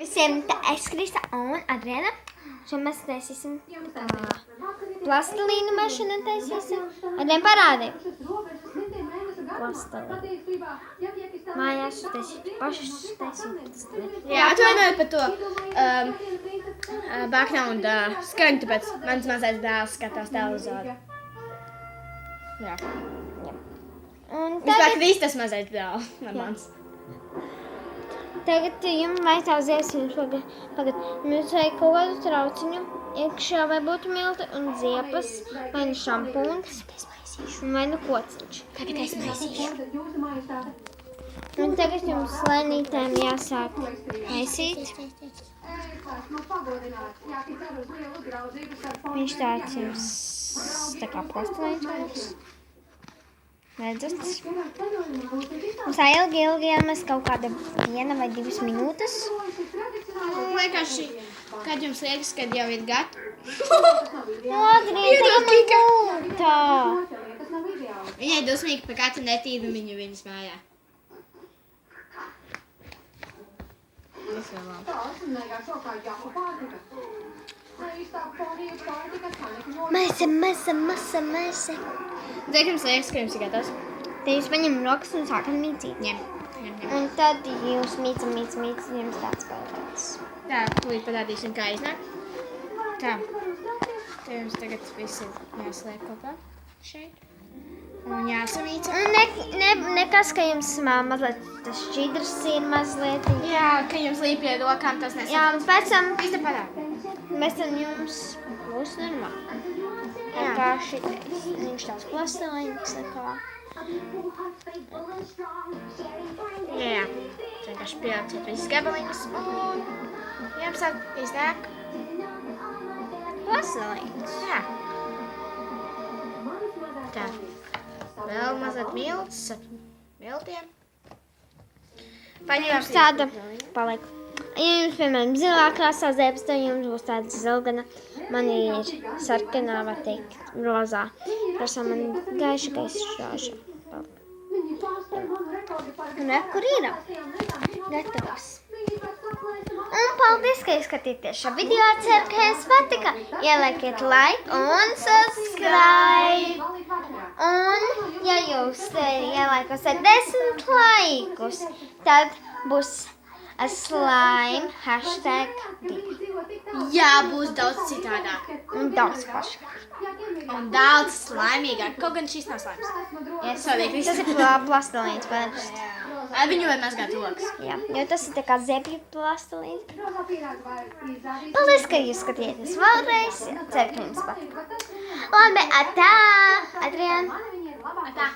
Visiem es Krista un Adriana. Šodien mēs taisīsim plastilīnu mešanu taisīsim. Adriana parādi. Plastilīnu. Mājās taisīt. Pašas taisīt. Jā, atvainojiet par to background skaņu, tāpēc mans mazais dēls skatās televizoru. Jā. Un Vispār Kristas mazais dēls, ne mans. Tagad jums vajag tā ziesiņus pagad. Mums vajag kaut kādu trauciņu. Iekšā vai būtu milti un ziepas, vai nu šampūns, vai nu kociņš. Tagad es maisīšu. Un tagad jums lēnītēm jāsāk maisīt. Viņš tāds jums tā kā plastilīns. Redzat? Mums tā ilgi jāmēs kaut kāda 1 vai 2 minūtes. Vienkārši, kad jums liekas, kad jau ir gatavi. Adriana, tagad man būtā. Viņai dusmīgi par katru netīdu viņas mājā. Maisa. Cik jums liekas, ka jums ir gatavs? Tad jūs paņem rokas un sākat mīcīt. Ņem. Un tad jūs mīcam, jums tāds palīdz. Tā, tūlīt parādīsim, kā iznāk. Tā. Te jums tagad viss ir jāsliek kopā šeit. Un jāsamīca. Un nekas, ka jums mazliet tas šķidrs ir mazliet. Jā, ka jums līp pie rokām tas nesam. Jā, un pēc tam Viss te parāda. mēs tam jums būs normāli. Kā šitais. Viņš tāds plastilīns nekā. Jā. Vienkārši pielieciet visas gabaliņas. Un jums tad iznāk. Plastilīns. Jā. Tā. Vēl mazliet milts ar miltiem. Jums tāda paliek. Ja jums, piemēram, zilā krāsā zēbas, tad jums būs tāda zilgana. Man ir sarkanā, var teikt, rozā. Krāsā man gaiša šāža. Un kur ir? Gatavs. Un paldies, ka skatījāties šo video. Ceru, ka jums patika. Ieliekiet like un subscribe. Un, ja jūs ieliekosiet 10 laikus, tad būs slime #2. Jā, būs daudz citādāk. Un daudz pašāk. Un daudz slaimīgāk. Kaut gan šis nav slaims. Tas ir plastilīns, parasti. Viņu var mazgāt rokas. Jā, jo tas ir tā kā zepju plastilīns. Paldies, ka jūs skatījāties vēlreiz. Ceru, ka jums patika. Labi, atā! Adriana! Tā.